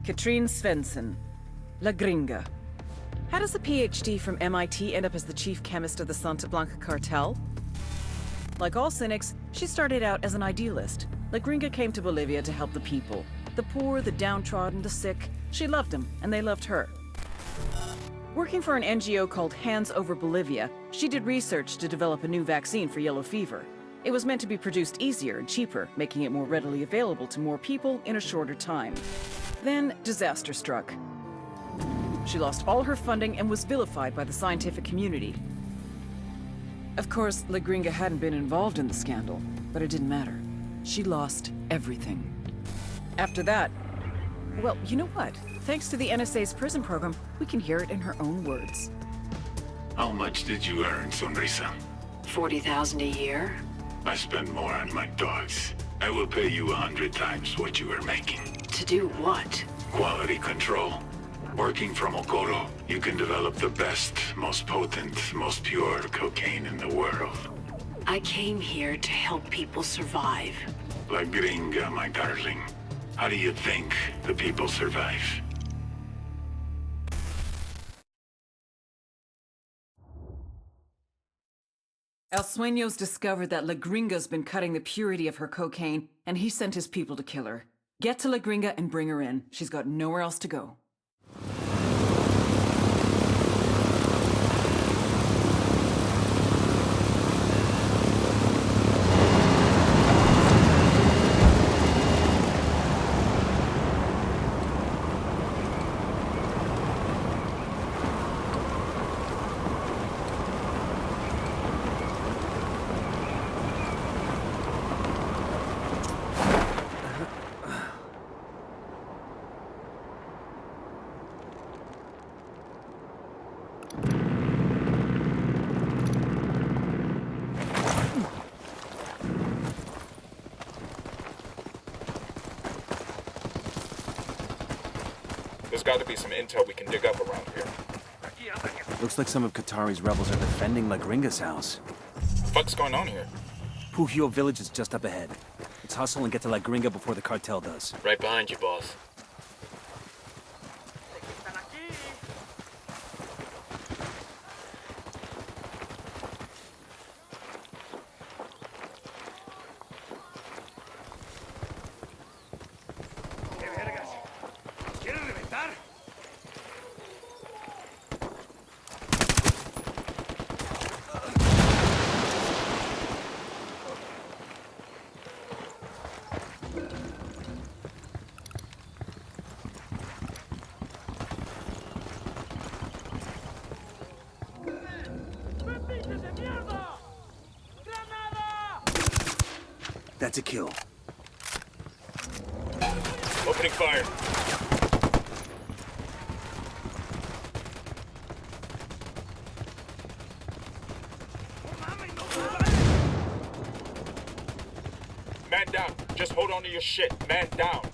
Katrine Svenson, La Gringa. How does a PhD from MIT end up as the chief chemist of the Santa Blanca cartel? Like all cynics, she started out as an idealist. La Gringa came to Bolivia to help the people. The poor, the downtrodden, the sick. She loved them, and they loved her. Working for an NGO called Hands Over Bolivia, she did research to develop a new vaccine for yellow fever. It was meant to be produced easier and cheaper, making it more readily available to more people in a shorter time. Then, disaster struck. She lost all her funding and was vilified by the scientific community. Of course, La Gringa hadn't been involved in the scandal, but it didn't matter. She lost everything. After that, well, you know what? Thanks to the NSA's prison program, we can hear it in her own words. How much did you earn, Sonrisa? 40,000 a year? I spend more on my dogs. I will pay you 100 times what you are making. To do what? Quality control. Working from Okoro, you can develop the best, most potent, most pure cocaine in the world. I came here to help people survive. La Gringa, my darling. How do you think the people survive? El Sueños discovered that La Gringa's been cutting the purity of her cocaine, and he sent his people to kill her. Get to La Gringa and bring her in. She's got nowhere else to go. There's got to be some intel we can dig up around here. Looks like some of Qatari's rebels are defending La Gringa's house. What's going on here? Pujio village is just up ahead. Let's hustle and get to La Gringa before the cartel does. Right behind you, boss. That's a kill. Opening fire. Man down. Just hold on to your shit. Man down.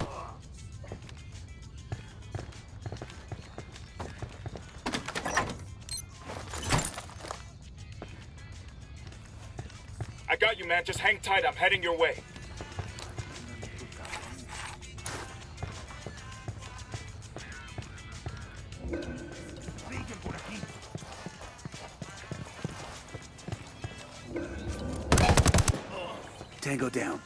I got you, man. Just hang tight. I'm heading your way. Tango down.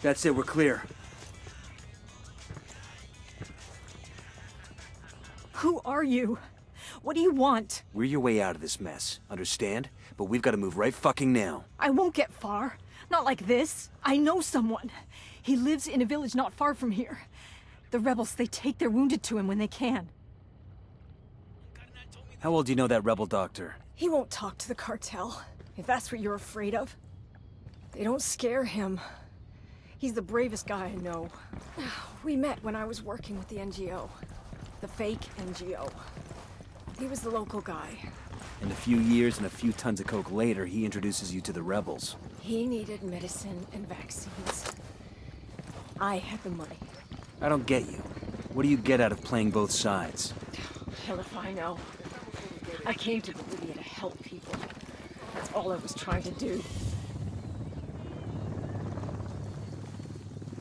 That's it, we're clear. Who are you? What do you want? We're your way out of this mess, understand? But we've got to move right fucking now. I won't get far. Not like this. I know someone. He lives in a village not far from here. The rebels, they take their wounded to him when they can. How well do you know that rebel doctor? He won't talk to the cartel, if that's what you're afraid of. They don't scare him. He's the bravest guy I know. We met when I was working with the NGO. The fake NGO. He was the local guy. And a few years and a few tons of coke later, he introduces you to the rebels. He needed medicine and vaccines. I had the money. I don't get you. What do you get out of playing both sides? Hell if I know. I came to Bolivia to help people. That's all I was trying to do.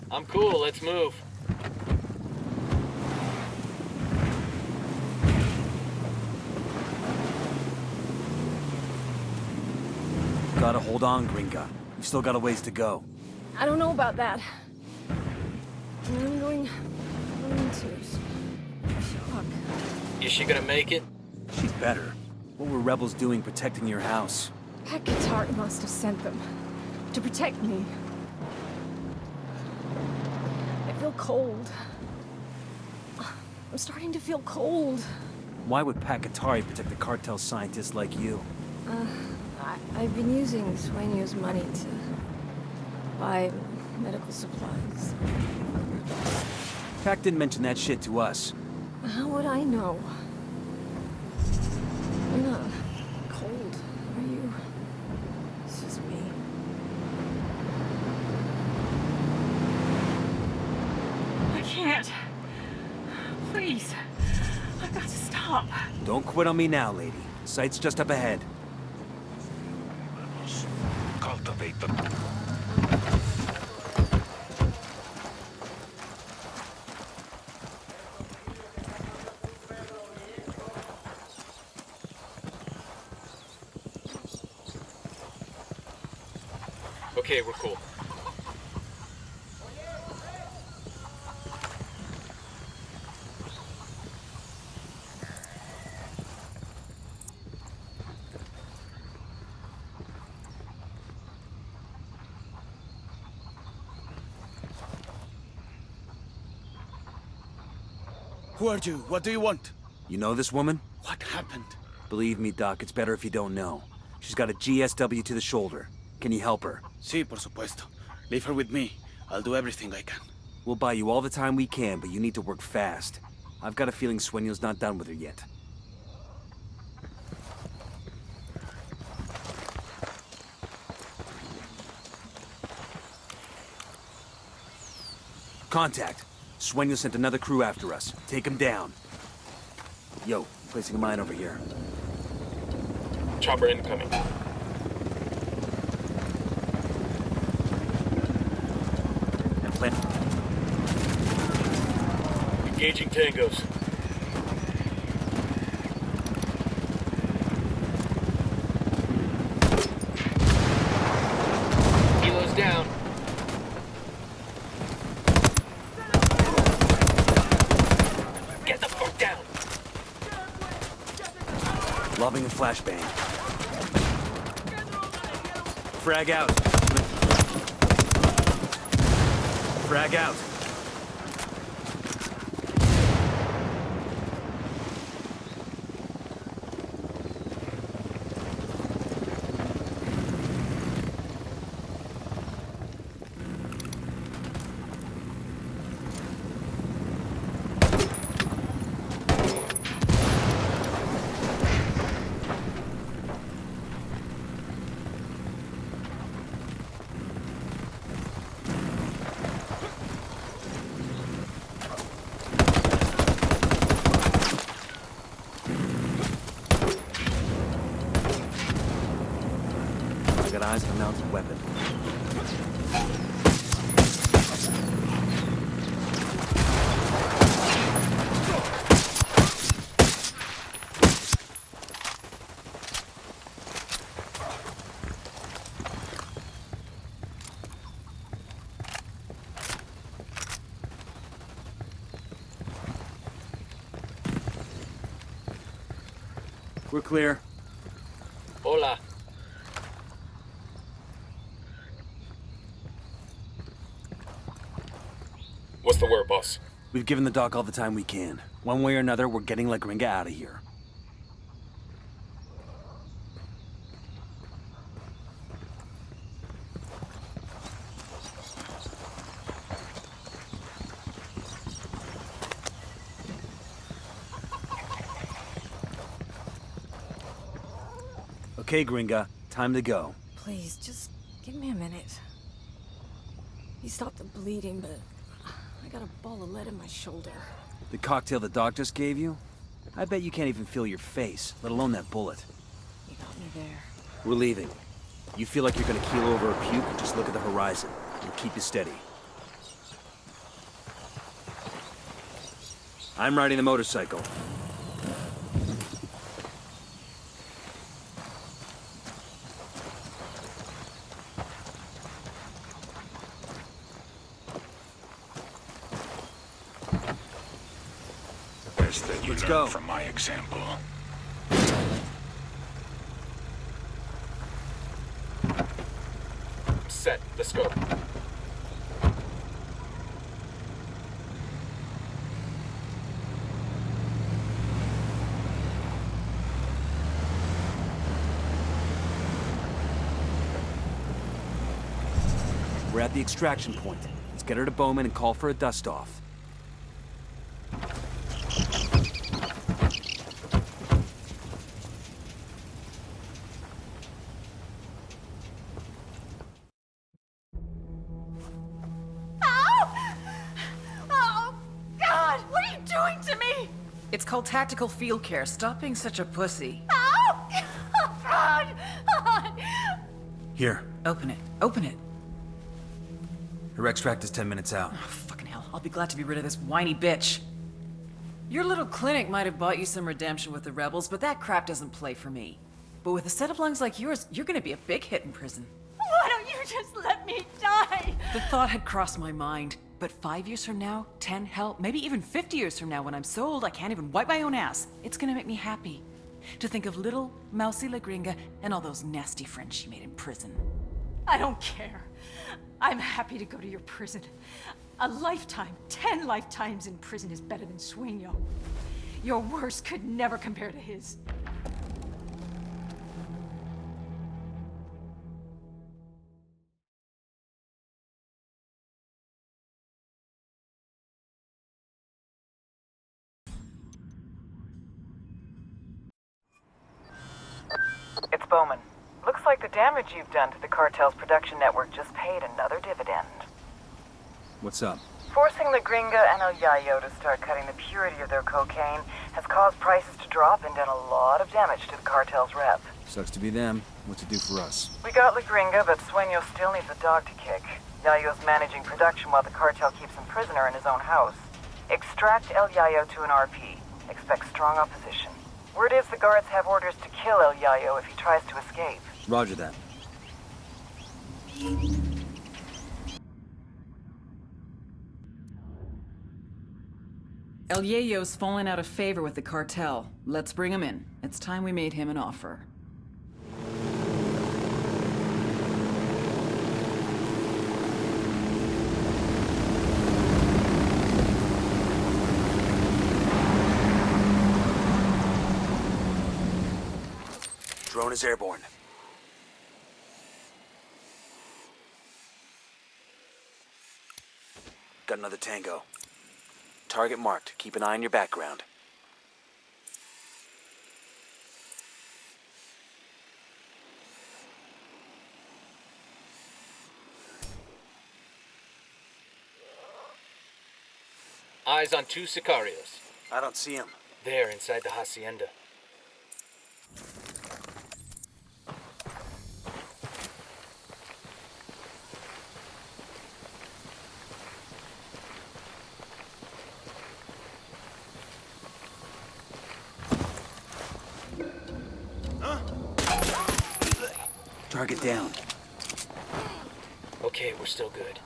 I'm cool, let's move. Gotta hold on, Gringa. We've still got a ways to go. I don't know about that. I'm going to shock. Is she gonna make it? She's better. What were rebels doing protecting your house? Katrine must have sent them to protect me. I feel cold. I'm starting to feel cold. Why would Katrine protect the cartel scientists like you? I've been using Sueño's money to buy medical supplies. Pac didn't mention that shit to us. How would I know? I'm not cold, are you? It's just me. I can't. Please. I've got to stop. Don't quit on me now, lady. Sight's just up ahead. Cultivate the... Okay, we're cool. Who are you? What do you want? You know this woman? What happened? Believe me, Doc, it's better if you don't know. She's got a GSW to the shoulder. Can you help her? Sí, por supuesto. Leave her with me. I'll do everything I can. We'll buy you all the time we can, but you need to work fast. I've got a feeling Sueño's not done with her yet. Contact. Sueño sent another crew after us. Take him down. Yo, placing a mine over here. Chopper incoming. And plant. Engaging tangos. Kilo's down. Get the fuck down. Lobbing a flashbang. Frag out. Frag out. We're clear. Hola. What's the word, boss? We've given the doc all the time we can. One way or another, we're getting La Gringa out of here. Okay, Gringa, time to go. Please, just give me a minute. He stopped the bleeding, but I got a ball of lead in my shoulder. The cocktail the doc just gave you? I bet you can't even feel your face, let alone that bullet. You got me there. We're leaving. You feel like you're gonna keel over or puke, just look at the horizon. And keep you steady. I'm riding the motorcycle. Best that you Let's learn go. from my example. Set. Let's go. We're at the extraction point. Let's get her to Bowman and call for a dust-off. Oh, God! What are you doing to me? It's called tactical field care. Stop being such a pussy. Oh, God! Here. Open it. Open it. Her extract is 10 minutes out. Oh, fucking hell. I'll be glad to be rid of this whiny bitch. Your little clinic might have bought you some redemption with the rebels, but that crap doesn't play for me. But with a set of lungs like yours, you're gonna be a big hit in prison. Why don't you just let me die? The thought had crossed my mind, but 5 years from now, 10, hell, maybe even 50 years from now, when I'm so old I can't even wipe my own ass, it's gonna make me happy to think of little mousy La Gringa and all those nasty friends she made in prison. I don't care. I'm happy to go to your prison. A lifetime, 10 lifetimes in prison is better than Sueño. Your worst could never compare to his. It's Bowman. Looks like the damage you've done to the cartel's production network just paid another dividend. What's up? Forcing the Gringa and El Yayo to start cutting the purity of their cocaine has caused prices to drop and done a lot of damage to the cartel's rep. Sucks to be them. What's it do for us? We got La Gringa, but Sueño still needs a dog to kick. Yayo's managing production while the cartel keeps him prisoner in his own house. Extract El Yayo to an RP. Expect strong opposition. Word is the guards have orders to kill El Yayo if he tries to escape. Roger that. El Yayo's fallen out of favor with the cartel. Let's bring him in. It's time we made him an offer. Drone is airborne. Got another tango. Target marked. Keep an eye on your background. Eyes on 2 sicarios. I don't see him. There, inside the hacienda. Target down. Okay, we're still good.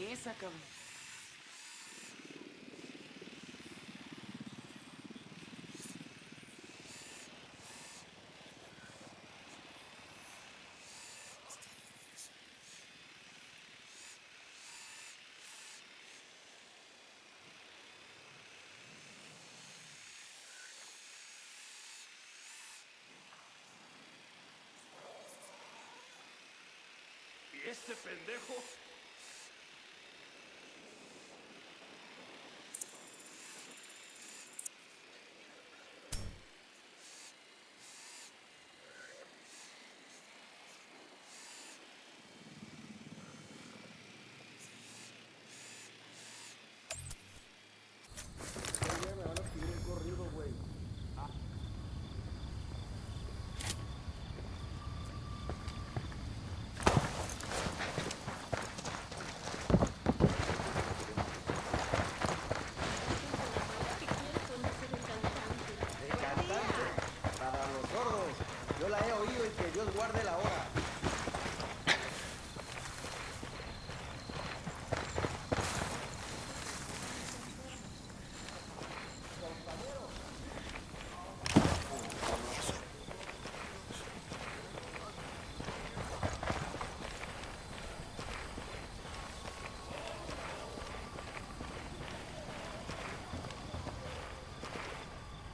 esa, cabrón. ¿Y este pendejo?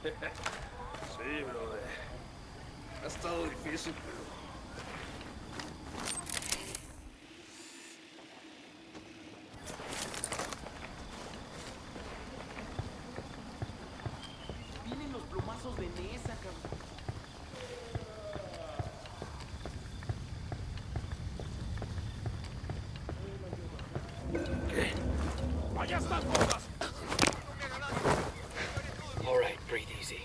Sí, brother. Ha estado difícil, pero... Vienen los plomazos de Nesa, cabrón. ¿Qué? ¡Allá están todas! All right, breathe easy.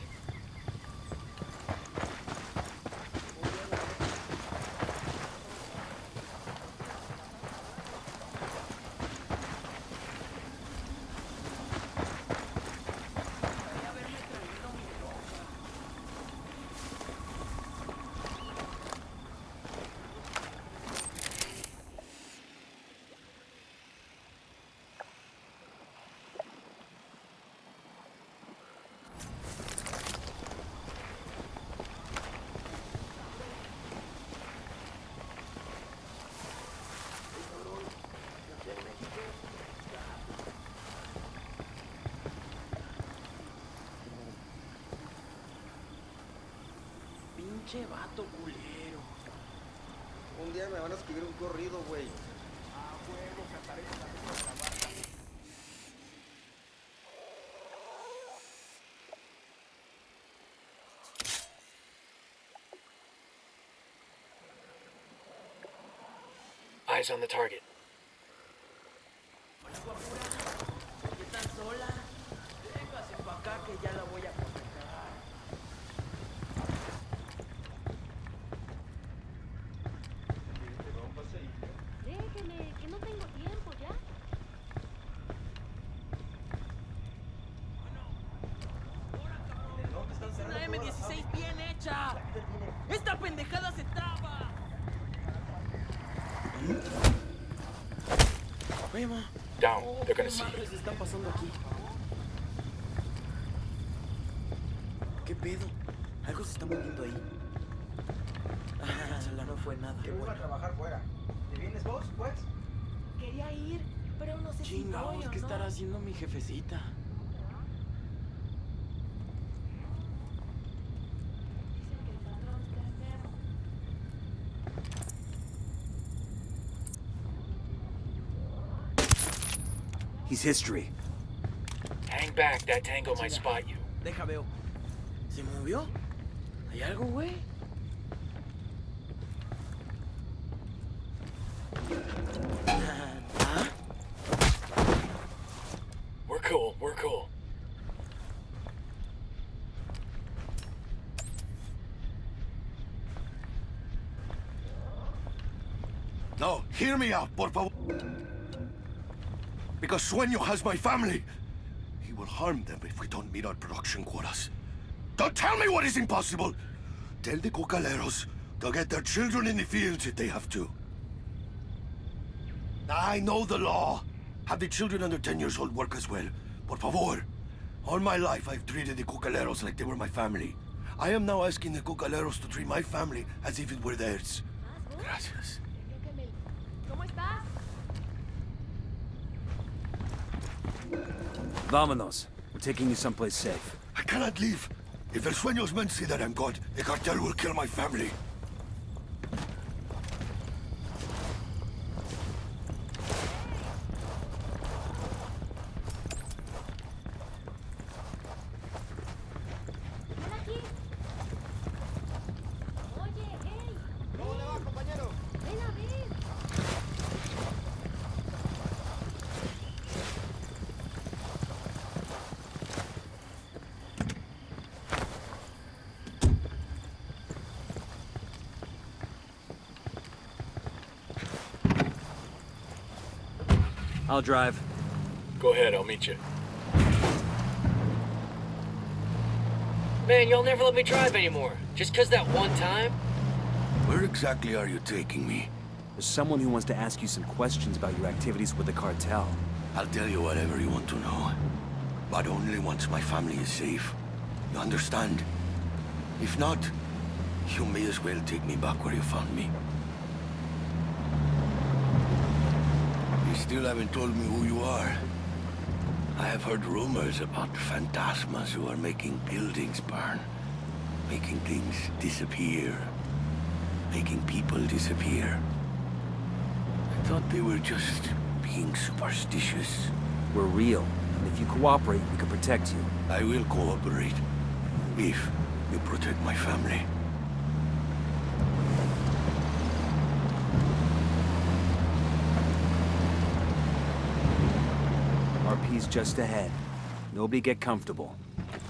Pinche vato culero. Un día me van a escribir un corrido, güey. Eyes on the target. Hola, guapura. ¿Por qué tan sola? Véngase pa' acá que ya la voy a contratar. Déjeme, que no tengo tiempo ya. Una M16 bien hecha. ¡Esta pendejada se traba! Oye, ma. Down. They're gonna ¿Qué see you. madres está pasando aquí? ¿Qué pedo? Algo se está moviendo ahí. Ah, no fue nada. Qué bueno. A trabajar fuera. ¿Te vienes vos, pues? Quería ir, pero no sé si voy Chingados, o ¿qué no. estará haciendo mi jefecita? Dicen que el patrón está enfermo. He's history. Hang back. That tango might spot you. Deja veo. ¿Se movió? ¿Hay algo, güey? ¿Ah? We're cool. We're cool. No, hear me out, por favor. Because Sueño has my family. He will harm them if we don't meet our production quotas. Don't tell me what is impossible! Tell the cocaleros they'll get their children in the fields if they have to. I know the law. Have the children under 10 years old work as well. Por favor. All my life, I've treated the cocaleros like they were my family. I am now asking the cocaleros to treat my family as if it were theirs. Gracias. ¿Cómo estás? Vámonos. We're taking you someplace safe. I cannot leave. If El Sueño's men see that I'm God, the cartel will kill my family. Ven aquí. Oye, hey. ¿Cómo le va, compañero? Ven a ver. I'll drive. Go ahead, I'll meet you. Man, y'all never let me drive anymore. Just 'cause that one time? Where exactly are you taking me? There's someone who wants to ask you some questions about your activities with the cartel. I'll tell you whatever you want to know. But only once my family is safe. You understand? If not, you may as well take me back where you found me. You still haven't told me who you are. I have heard rumors about phantasmas who are making buildings burn, making things disappear, making people disappear. I thought they were just being superstitious. We're real, and if you cooperate, we can protect you. I will cooperate, if you protect my family. RP's just ahead. Nobody get comfortable.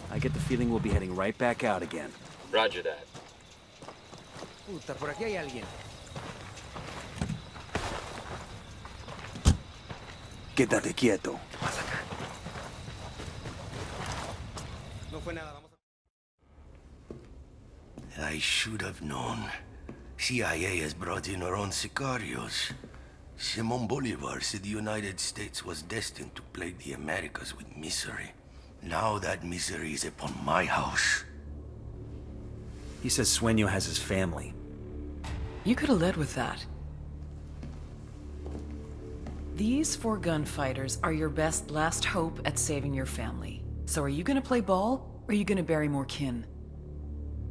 I get the feeling we'll be heading right back out again. Roger that. Puta, por aquí hay alguien. Quédate quieto. No fue nada, vamos a... I should have known. CIA has brought in our own sicarios. Simon Bolivar said the United States was destined to plague the Americas with misery. Now that misery is upon my house. He says Sueño has his family. You could have led with that. These 4 gunfighters are your best last hope at saving your family. So are you gonna play ball, or are you gonna bury more kin?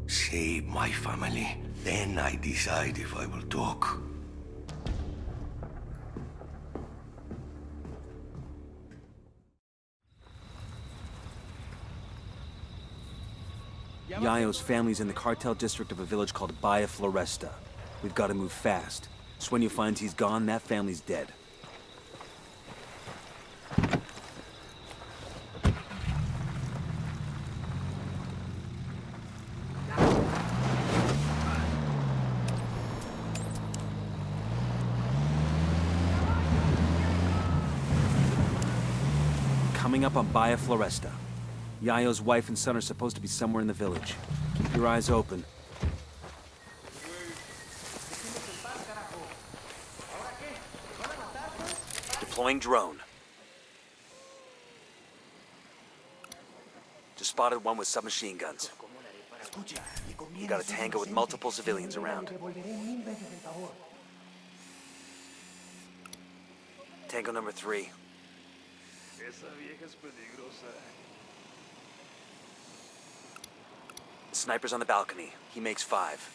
Save my family. Then I decide if I will talk. Yayo's family's in the cartel district of a village called Bahia Floresta. We've got to move fast. Sueño finds he's gone, that family's dead. Coming up on Bahia Floresta. Yayo's wife and son are supposed to be somewhere in the village. Keep your eyes open. Deploying drone. Just spotted one with submachine guns. You got a tango with multiple civilians around. Tango number 3. The sniper's on the balcony. He makes 5.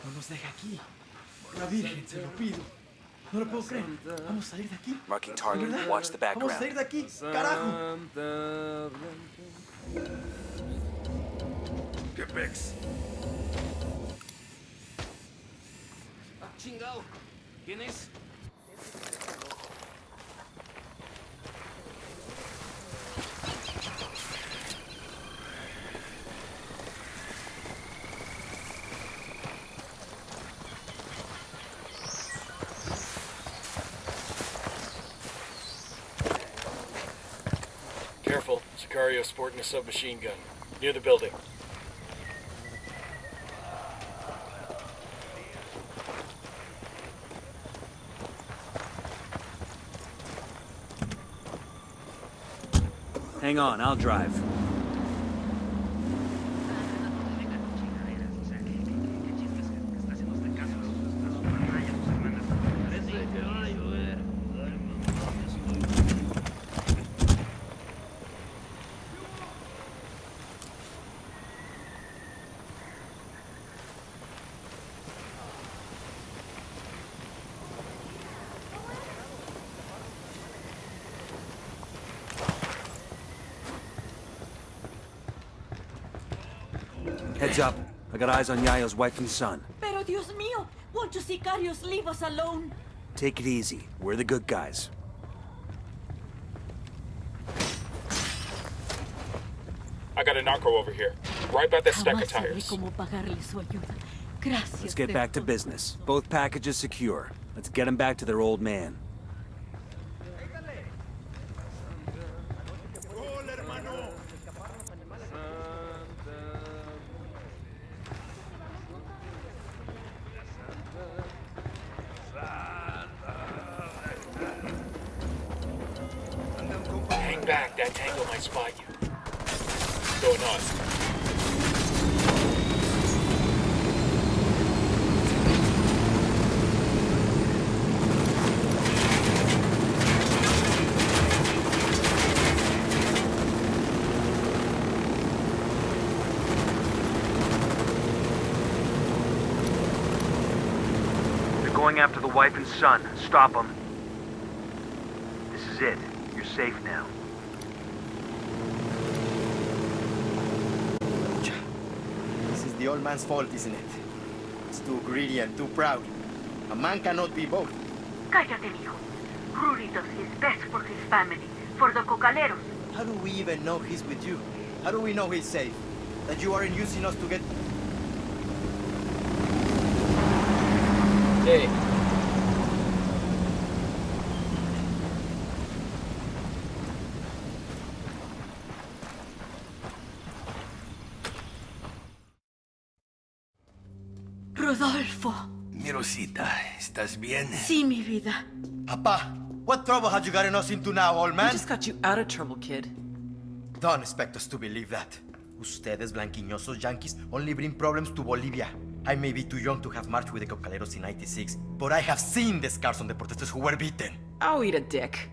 No nos deje aquí. La Virgen, se lo pido. No lo puedo creer. Vamos a salir de aquí. Marking target. Watch the Vamos a background. salir de aquí. Carajo. Get Bex. Chingado. ¿Quién es? Careful, Sicario sporting a submachine gun. Near the building. Hang on, I'll drive. Heads up. I got eyes on Yayo's wife and son. Pero Dios mío, won't you sicarios leave us alone? Take it easy. We're the good guys. I got a narco over here. Right by that stack of tires. Let's get back to business. Both packages secure. Let's get them back to their old man. Hang back, that tango might spot you. What's going on? They're going after the wife and son. Stop them. This is it. You're safe now. This is the old man's fault, isn't it? He's too greedy and too proud. A man cannot be both. Cállate, mijo. Rudy does his best for his family, for the cocaleros. How do we even know he's with you? How do we know he's safe? That you aren't using us to get... Hey. Rodolfo. Mi Rosita, ¿estás bien? Sí, mi vida. Papa, what trouble had you gotten us into now, old man? We just got you out of trouble, kid. Don't expect us to believe that. Ustedes, blanquiñosos yankees, only bring problems to Bolivia. I may be too young to have marched with the cocaleros in '96, but I have seen the scars on the protesters who were beaten. Oh, eat a dick.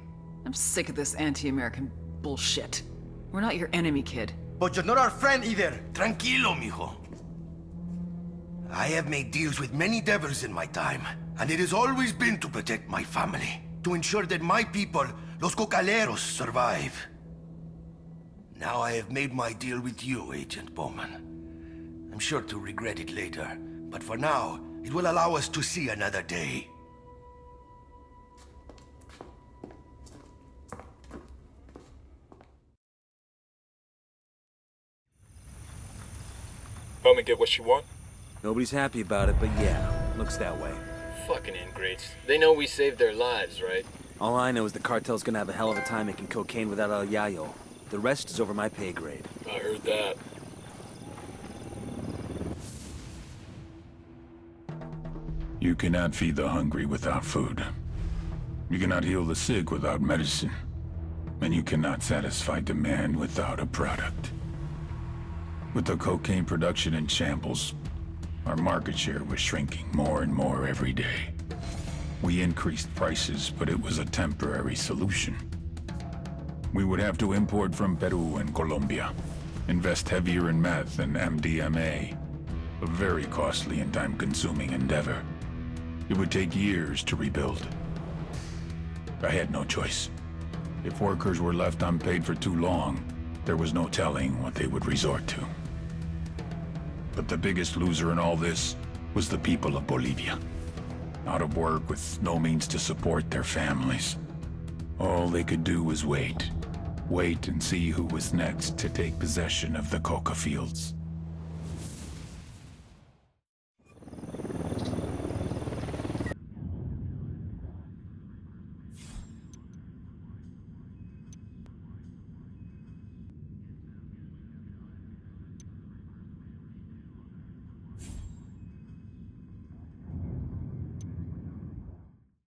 I'm sick of this anti-American bullshit. We're not your enemy, kid. But you're not our friend either. Tranquilo, mijo. I have made deals with many devils in my time, and it has always been to protect my family, to ensure that my people, los cocaleros, survive. Now I have made my deal with you, Agent Bowman. I'm sure to regret it later, but for now, it will allow us to see another day. Bowman get what you want? Nobody's happy about it, but yeah, looks that way. Fucking ingrates. They know we saved their lives, right? All I know is the cartel's gonna have a hell of a time making cocaine without El Yayo. The rest is over my pay grade. I heard that. You cannot feed the hungry without food. You cannot heal the sick without medicine. And you cannot satisfy demand without a product. With the cocaine production in shambles, our market share was shrinking more and more every day. We increased prices, but it was a temporary solution. We would have to import from Peru and Colombia, invest heavier in meth and MDMA, a very costly and time-consuming endeavor. It would take years to rebuild. I had no choice. If workers were left unpaid for too long, there was no telling what they would resort to. But the biggest loser in all this was the people of Bolivia. Out of work with no means to support their families. All they could do was wait. Wait and see who was next to take possession of the coca fields.